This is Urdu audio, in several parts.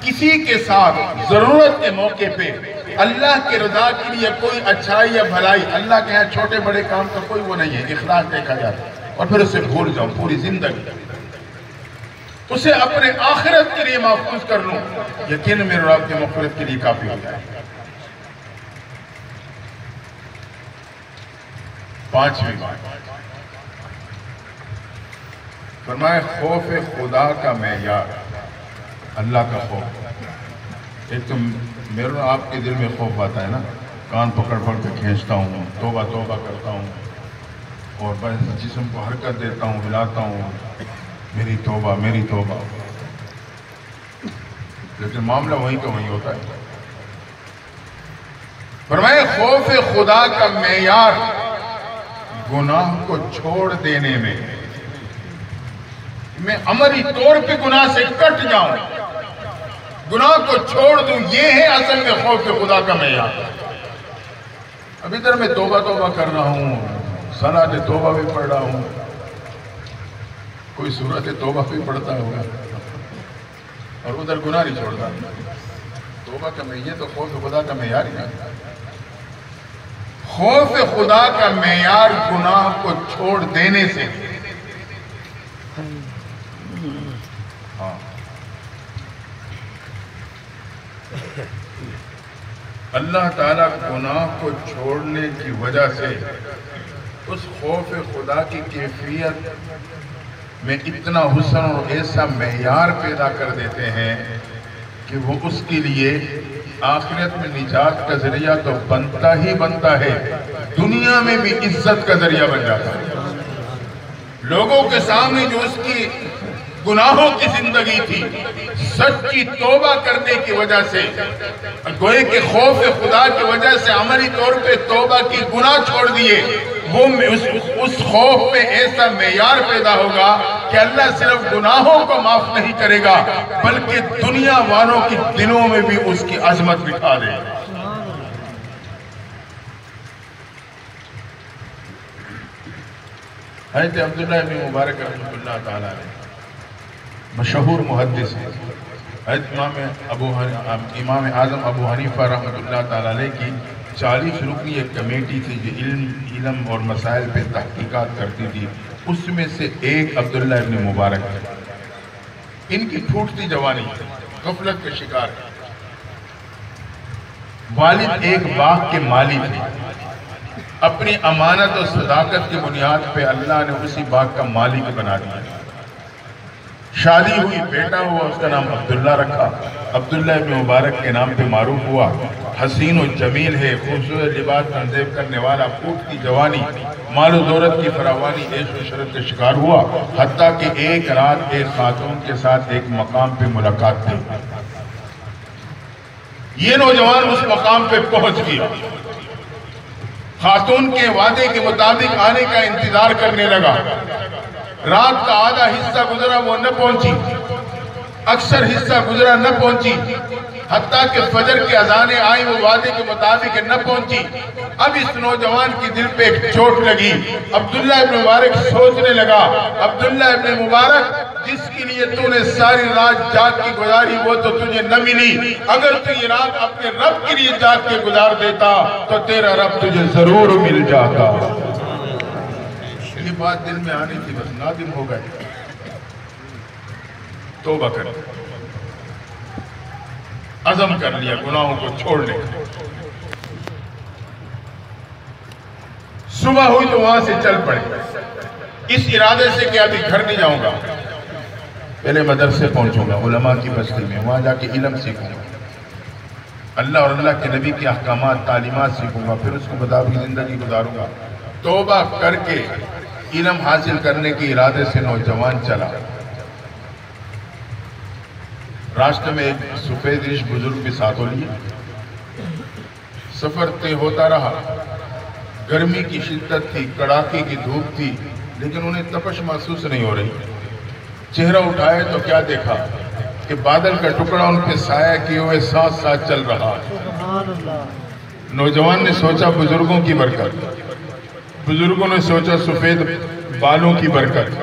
کسی کے ساتھ ضرورت کے موقع پہ اللہ کے رضا کے لیے کوئی اچھائی یا بھلائی، اللہ کے یہاں چھوٹے بڑے کام کا کوئی وہ نہیں ہے، اخلاص دیکھا جاتا ہے، اور پھر اسے بھول جاؤں پوری زندگی، اسے اپنے آخرت کے لیے محفوظ کر لوں، یقین میرے رب کی مغفرت کے لیے کافی ہو جائے۔ پانچویں بات فرمائے خوف خدا کا معیار، اللہ کا خوف۔ ایک تو میرے آپ کے دل میں خوف آتا ہے نا، کان پکڑ کے کھینچتا ہوں، توبہ توبہ کرتا ہوں، اور بس جسم کو حرکت دیتا ہوں، ہلاتا ہوں، میری توبہ میری توبہ، لیکن معاملہ وہیں کا وہیں ہوتا ہے۔ فرمائے خوف خدا کا معیار گناہ کو چھوڑ دینے میں عملی طور پہ گناہ سے کٹ جاؤں، گناہ کو چھوڑ دوں، یہ ہے اصل میں خوف خدا کا معیار۔ اب ادھر میں توبہ توبہ کر رہا ہوں، صلاۃ توبہ بھی پڑھ رہا ہوں، کوئی سورۃ توبہ بھی پڑھتا ہوگا، اور ادھر گناہ نہیں چھوڑتا۔ توبہ کا معیار تو خوف خدا کا معیار ہی نہیں۔ خوف خدا کا معیار گناہ کو چھوڑ دینے سے، اللہ تعالیٰ گناہ کو چھوڑنے کی وجہ سے اس خوف خدا کی کیفیت میں اتنا حسن اور ایسا معیار پیدا کر دیتے ہیں کہ وہ اس کے لیے آخرت میں نجات کا ذریعہ تو بنتا ہی بنتا ہے، دنیا میں بھی عزت کا ذریعہ بن جاتا ہے۔ لوگوں کے سامنے جو اس کی گناہوں کی زندگی تھی، سچی توبہ کرنے کی وجہ سے، گوئے کہ خوف خدا کی وجہ سے عملی طور پہ توبہ کی گناہ چھوڑ دیے، وہ اس خوف میں ایسا معیار پیدا ہوگا کہ اللہ صرف گناہوں کو معاف نہیں کرے گا بلکہ دنیا والوں کے دلوں میں بھی اس کی عظمت بٹھا دے گا۔ حضرت عبداللہ ابن مبارک رحمۃ اللہ تعالیٰ علیہ مشہور محدث ہیں، حضرت امام اعظم ابو حنیفہ رحمۃ اللہ تعالیٰ علیہ کی 40 رکنی ایک کمیٹی تھی جو علم اور مسائل پہ تحقیقات کرتی تھی، اس میں سے ایک عبداللہ ابن مبارک ہے۔ ان کی پھوٹتی جوانی غفلت کے شکار ہے، والد ایک باغ کے مالی تھے، اپنی امانت اور صداقت کی بنیاد پہ اللہ نے اسی باغ کا مالک بنا دیا۔ شادی ہوئی، بیٹا ہوا، اس کا نام عبداللہ رکھا، عبداللہ ابن مبارک کے نام پہ معروف ہوا، حسین و جمیل ہے، خوبصورت لباس تنظیم کرنے والا، پھوٹتی جوانی، مال و دولت کی فراوانی، عیش و عشرت کا شکار ہوا، حتیٰ کہ ایک رات ایک خاتون کے ساتھ ایک مقام پہ ملاقات تھی۔ یہ نوجوان اس مقام پہ پہنچ گیا، خاتون کے وعدے کے مطابق آنے کا انتظار کرنے لگا۔ رات کا آدھا حصہ گزرا، وہ نہ پہنچی، اکثر حصہ گزرا، نہ پہنچی، حتیٰ کہ فجر کی اذانیں آئیں، وہ وعدے کے مطابق نہ پہنچی۔ اب اس نوجوان کی دل پہ ایک چوٹ لگی۔ عبداللہ ابن مبارک سوچنے لگا، عبداللہ ابن مبارک، جس کے لیے تو نے ساری رات جاگ کی گزاری وہ تو تجھے نہ ملی، اگر تو یہ رات اپنے رب کے لیے جاگ کے گزار دیتا تو تیرا رب تجھے ضرور مل جاتا۔ یہ بات دل میں آنی تھی، بس نادم ہو گئے، توبہ کر عزم کر لیا گناہوں کو چھوڑنے کا۔ صبح ہوئی تو وہاں سے چل پڑے، اس ارادے سے کہ ابھی گھر نہیں جاؤں گا، پہلے مدرسے پہنچوں گا، علماء کی بستی میں، وہاں جا کے علم سیکھوں گا، اللہ اور اللہ کے نبی کے احکامات تعلیمات سیکھوں گا، پھر اس کو مطابق زندگی گزاروں گا۔ توبہ کر کے علم حاصل کرنے کے ارادے سے نوجوان چلا۔ راستے میں ایک سفید ریش بزرگ بھی ساتھوں لیے، سفر طے ہوتا رہا، گرمی کی شدت تھی، کڑاکے کی دھوپ تھی، لیکن انہیں تپش محسوس نہیں ہو رہی۔ چہرہ اٹھائے تو کیا دیکھا کہ بادل کا ٹکڑا ان پہ سایہ کیے ہوئے ساتھ ساتھ چل رہا۔ نوجوان نے سوچا بزرگوں کی برکت، بزرگوں نے سوچا سفید بالوں کی برکت،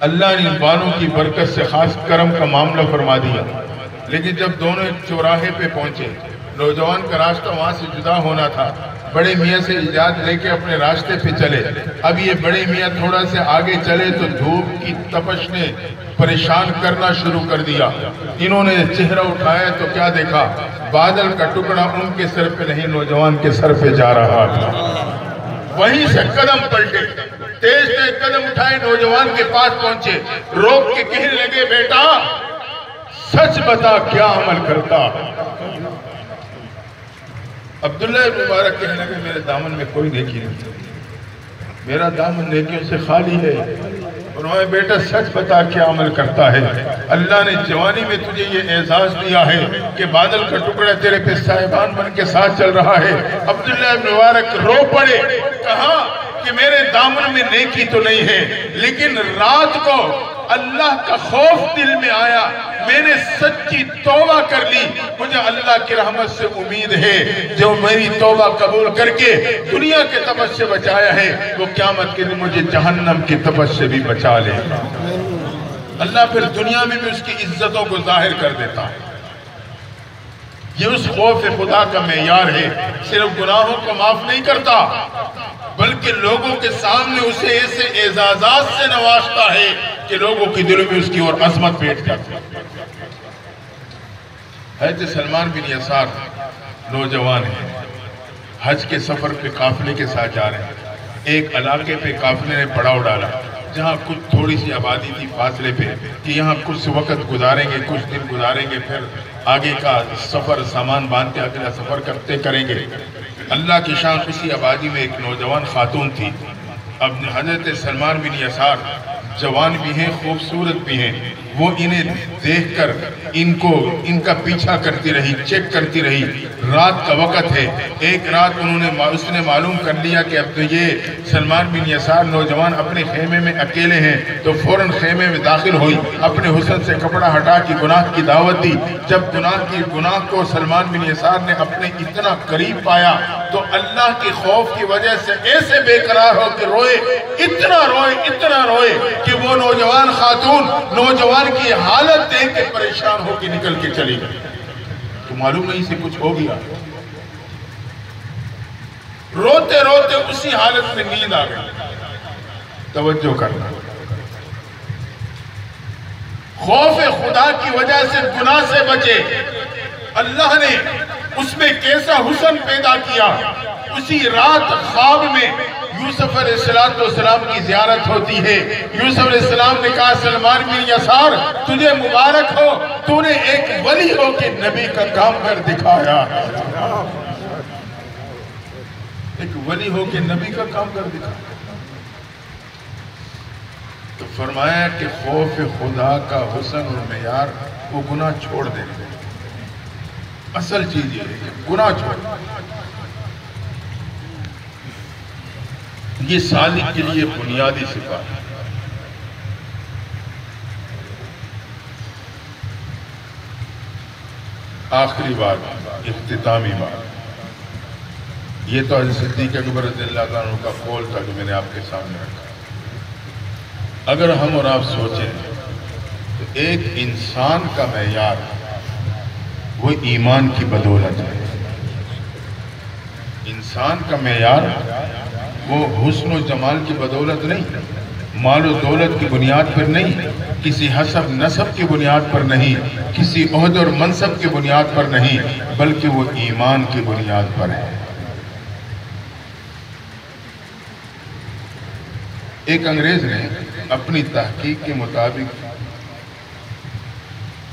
اللہ نے بالوں کی برکت سے خاص کرم کا معاملہ فرما دیا۔ لیکن جب دونوں ایک چوراہے پہ پہنچے، نوجوان کا راستہ وہاں سے جدا ہونا تھا، بڑے میاں سے اجازت لے کے اپنے راستے پہ چلے۔ اب یہ بڑے میاں تھوڑا سے آگے چلے تو دھوپ کی تپش نے پریشان کرنا شروع کر دیا۔ انہوں نے چہرہ اٹھایا تو کیا دیکھا؟ بادل کا ٹکڑا ان کے سر پہ نہیں، نوجوان کے سر پہ جا رہا تھا۔ وہیں سے قدم پلٹے، تیز تیز قدم اٹھائے، نوجوان کے پاس پہنچے، روک کے کہنے لگے، بیٹا سچ بتا کیا عمل کرتا؟ عبداللہ ابن مبارک کہنے لگے، میرے دامن میں کوئی نیکی نہیں، میرا دامن نیکیوں سے خالی ہے۔ فرمایا، بیٹا سچ بتا کیا عمل کرتا ہے؟ اللہ نے جوانی میں تجھے یہ اعزاز دیا ہے کہ بادل کا ٹکڑا تیرے پہ صاحبان بن کے ساتھ چل رہا ہے۔ عبداللہ ابن مبارک رو پڑے، کہا کہ میرے دامن میں نیکی تو نہیں ہے، لیکن رات کو اللہ کا خوف دل میں آیا، میں نے سچی توبہ کر لی، مجھے اللہ کی رحمت سے امید ہے، جو میری توبہ قبول کر کے دنیا کے تپش سے بچایا ہے، وہ قیامت کے دن مجھے جہنم کی تپش سے بھی بچا لے۔ اللہ پھر دنیا میں بھی اس کی عزتوں کو ظاہر کر دیتا ہے۔ یہ اس خوف خدا کا معیار ہے، صرف گناہوں کو معاف نہیں کرتا، بلکہ لوگوں کے سامنے اسے ایسے اعزازات سے نوازتا ہے کہ لوگوں کی دلوں میں اس کی اور عظمت بیٹھ جاتی ہے۔ حضرت سلمان بن یسار نوجوان ہیں، حج کے سفر پہ قافلے کے ساتھ جا رہے ہیں۔ ایک علاقے پہ قافلے نے پڑاؤ ڈالا، جہاں کچھ تھوڑی سی آبادی تھی فاصلے پہ، کہ یہاں کچھ وقت گزاریں گے، کچھ دن گزاریں گے، پھر آگے کا سفر سامان باندھ کے اگلا سفر کریں گے۔ اللہ کی شان، اسی آبادی میں ایک نوجوان خاتون تھی۔ اب حضرت سلمان بن یسار جوان بھی ہیں، خوبصورت بھی ہیں، وہ انہیں دیکھ کر ان کا پیچھا کرتی رہی، چیک کرتی رہی۔ رات کا وقت ہے، ایک رات اس نے معلوم کر لیا کہ اب تو یہ سلمان بن یسار نوجوان اپنے خیمے میں اکیلے ہیں، تو فوراً خیمے میں داخل ہوئی، اپنے حسن سے کپڑا ہٹا کے گناہ کی دعوت دی۔ جب گناہ کو سلمان بن یسار نے اپنے اتنا قریب پایا تو اللہ کی خوف کی وجہ سے ایسے بے قرار ہو کہ روئے، اتنا روئے کہ وہ نوجوان خاتون نوجوان کی حالت دیکھ کے پریشان ہو کے نکل کے چلی گئی۔ تو معلوم نہیں سے کچھ ہو گیا، روتے روتے اسی حالت میں نیند آ گئی۔ توجہ کرنا، خوف خدا کی وجہ سے گناہ سے بچے، اللہ نے اس میں کیسا حسن پیدا کیا۔ اسی رات خواب میں یوسف علیہ السلام کی زیارت ہوتی ہے۔ یوسف علیہ السلام نے کہا، سلمان بن یسار تجھے مبارک ہو، تو نے ایک ولی ہو کے نبی کا کام کر دکھایا۔ ایک ولی ہو کے نبی کا کام کر دکھایا۔ تو فرمایا کہ خوف خدا کا حسن اور معیار، وہ گناہ چھوڑ دے۔ اصل چیز یہ ہے کہ گناہ چھوڑ، یہ سالک کے لیے بنیادی صفات ہے۔ آخری بات، اختتامی بات، یہ تو حضرت صدیق اکبر رضی اللہ عنہ کا قول تھا جو میں نے آپ کے سامنے رکھا۔ اگر ہم اور آپ سوچیں تو ایک انسان کا معیار وہ ایمان کی بدولت ہے۔ انسان کا معیار وہ حسن و جمال کی بدولت نہیں، مال و دولت کی بنیاد پر نہیں، کسی حسب نسب کی بنیاد پر نہیں، کسی عہد اور منصب کی بنیاد پر نہیں، بلکہ وہ ایمان کی بنیاد پر ہے۔ ایک انگریز نے اپنی تحقیق کے مطابق،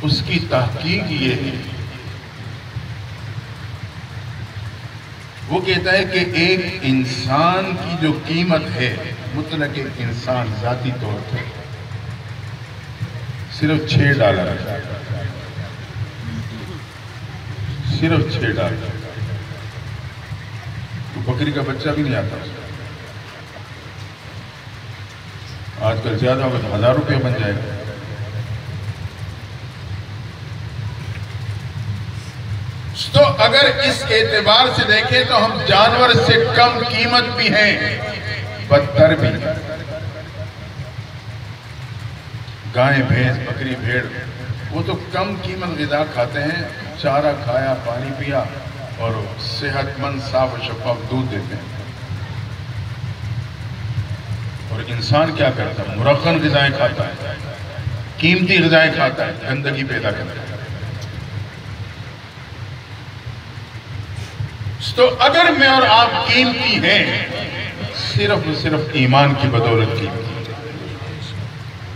اس کی تحقیق یہ ہے، وہ کہتا ہے کہ ایک انسان کی جو قیمت ہے، مطلق ایک انسان ذاتی طور پر صرف $6 ہے، صرف $6۔ تو بکری کا بچہ بھی نہیں آتا، آج کل زیادہ ہوگا تو $1000 بن جائے گا۔ تو اگر اس اعتبار سے دیکھیں تو ہم جانور سے کم قیمت بھی ہیں، بدتر بھی۔ گائیں، بھینس، بکری، بھیڑ وہ تو کم قیمت غذا کھاتے ہیں، چارہ کھایا، پانی پیا اور صحت مند صاف و شفاف دودھ دیتے ہیں. اور انسان کیا کرتا ہے؟ مرخن غذائیں کھاتا ہے، قیمتی غذائیں کھاتا ہے، گندگی پیدا کرتا ہے. تو اگر میں اور آپ قیمتی ہیں، صرف ایمان کی بدولت قیمتی.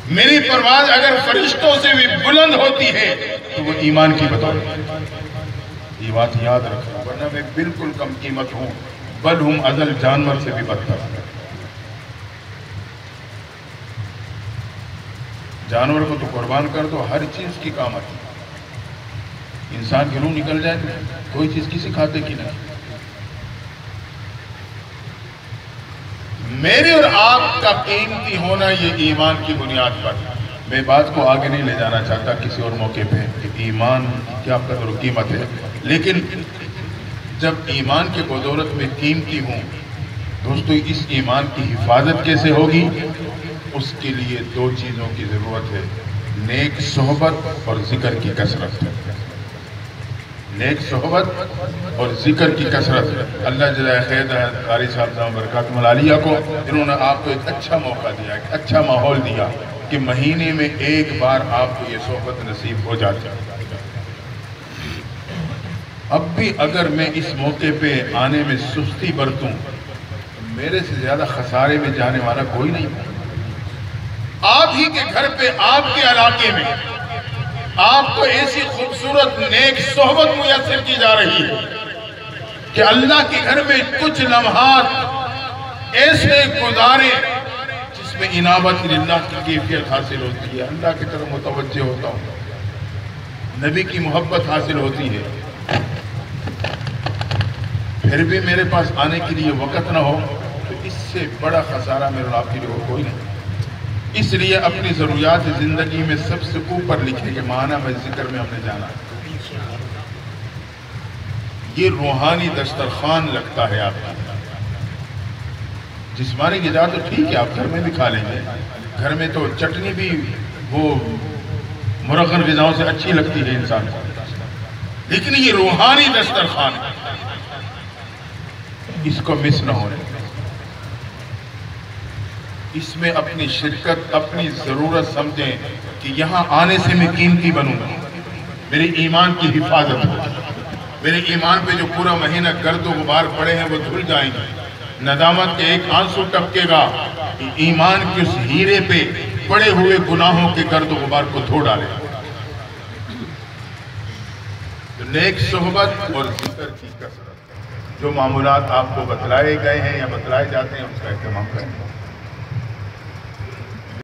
میری پرواز اگر فرشتوں سے بھی بلند ہوتی ہے تو وہ ایمان کی بدولت. یہ بات یاد رکھنا، ورنہ میں بالکل کم قیمت ہوں، بل ہم ازل جانور سے بھی بدتر. جانور کو تو قربان کر دو، ہر چیز کی کام آتی. انسان کی روح نکل جائے تو کوئی چیز کسی کھاتے کی نہیں. میرے اور آپ کا قیمتی ہونا یہ ایمان کی بنیاد پر. میں بات کو آگے نہیں لے جانا چاہتا کسی اور موقع پہ کہ ایمان کیا قدر و قیمت ہے، لیکن جب ایمان کے بدولت میں قیمتی ہوں دوستو، اس ایمان کی حفاظت کیسے ہوگی؟ اس کے لیے دو چیزوں کی ضرورت ہے، نیک صحبت اور ذکر کی کثرت. نیک صحبت اور ذکر کی کثرت. اللہ جزائے خیر قاری صاحب برکاتہ العالیہ کو، انہوں نے آپ کو ایک اچھا موقع دیا، ایک اچھا ماحول دیا کہ مہینے میں ایک بار آپ کو یہ صحبت نصیب ہو جاتی. اب بھی اگر میں اس موقع پہ آنے میں سستی برتوں، میرے سے زیادہ خسارے میں جانے والا کوئی نہیں. آپ ہی کے گھر پہ، آپ کے علاقے میں آپ کو ایسی خوبصورت نیک صحبت میسر کی جا رہی ہے کہ اللہ کے گھر میں کچھ لمحات ایسے گزارے جس میں انابت اللہ کی کیفیت حاصل ہوتی ہے، اللہ کی طرف متوجہ ہوتا ہوں، نبی کی محبت حاصل ہوتی ہے. پھر بھی میرے پاس آنے کے لیے وقت نہ ہو تو اس سے بڑا خسارہ میرے اور آپ کے لیے کوئی نہیں. اس لیے اپنی ضروریات زندگی میں سب سے اوپر لکھے کہ معنی میں ذکر میں ہم نے جانا. یہ روحانی دسترخوان لگتا ہے آپ کا. جسمانی غذا تو ٹھیک ہے، آپ گھر میں بھی کھا لیں گے، گھر میں تو چٹنی بھی وہ مرغن غذاؤں سے اچھی لگتی ہے انسان کو، لیکن یہ روحانی دسترخوان اس کو مس نہ ہونے. اس میں اپنی شرکت، اپنی ضرورت سمجھیں کہ یہاں آنے سے میں قیمتی بنوں گا، میرے ایمان کی حفاظت ہو، میرے ایمان پہ جو پورا مہینہ گرد و غبار پڑے ہیں وہ دھل جائیں گے. ندامت کے ایک آنسو ٹپکے گا، ایمان کے اس ہیرے پہ پڑے ہوئے گناہوں کے گرد و غبار کو دھو ڈالے. نیک صحبت اور ذکر کی کثرت. جو معمولات آپ کو بتلائے گئے ہیں یا بتلائے جاتے ہیں اس کا اہتمام کریں.